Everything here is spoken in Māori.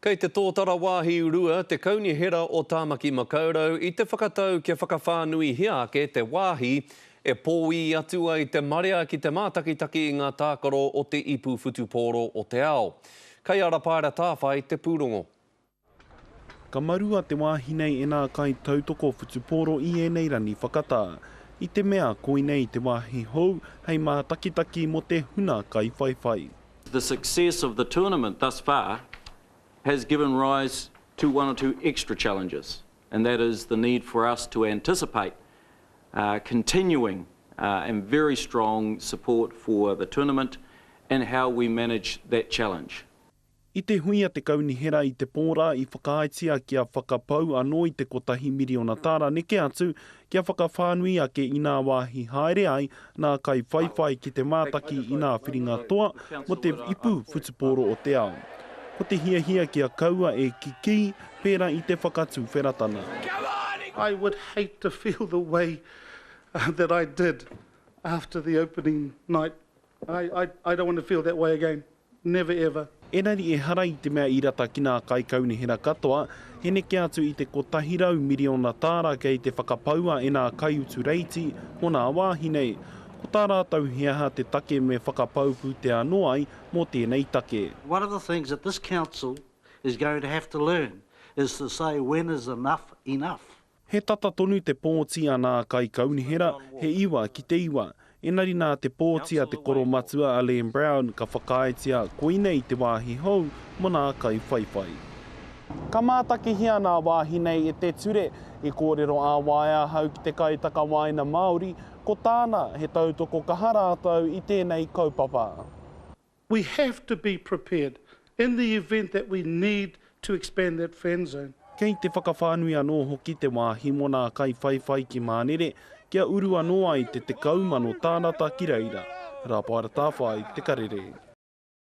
Kei te tōtara wāhi urua, te kaunihera o Tāmaki Makaurau, i te whakatau kia whakawhānui hiake te wāhi e pōi atu ai te marea ki te mātakitaki i ngā tākaro o te ipu whutupōro o te ao. Kei ara pāra tāwhai te pūrongo. Ka marua te wāhi nei e nā kai tautoko whutupōro i enei rani whakatā. I te mea koinei te wāhi hou, hei mātakitaki mo te huna kai whaiwhai. The success of the tournament thus far has given rise to one or two extra challenges, and that is the need for us to anticipate continuing and very strong support for the tournament and how we manage that challenge. I te huia te kaunihera i te pōra i whakaaetia kia whakapau anō i te kotahi miliona tāra neke atu kia whakawhānui ake i nā wāhi haere ai nā kai whaiwhai ki te mātaki i nā whiringa toa mo te ipu whutupōro o te ao. Ko te hia kia kaua e kiki, pēra i te whakatu wheratana. I would hate to feel the way that I did after the opening night. I don't want to feel that way again. Never ever. Enari e hara i te mea i rata ki nā kai kaunihera katoa, he neke atu i te kotahirau miliona tāra kei te whakapaua e nā kai utu reiti o nā wāhi nei. Ko tā rātau heaha te take me whakapaupu te anō ai mō tēnei take. One of the things that this council is going to have to learn is to say when is enough enough. He tata tonu te pōtia nā kai kaunihera, he iwa ki te iwa. Enari nā te pōtia te koro matua Alain Brown ka whakaaetia koinei te wāhi hou mo nā kai whaiwhai. Ka mātaki hia nā wāhi nei e te ture e kōrero ā waia hau ki te kaitaka waina Māori, ko tāna he tautoko ka harātau i tēnei kaupapa. We have to be prepared in the event that we need to expand that fan zone. Kei te whakawhānui anō hoki te wāhi mo nā kai whaiwhai ki Mānere, kia uru anō ai te kaumano tānata ki reira. Rā pāra tāwhai te karere.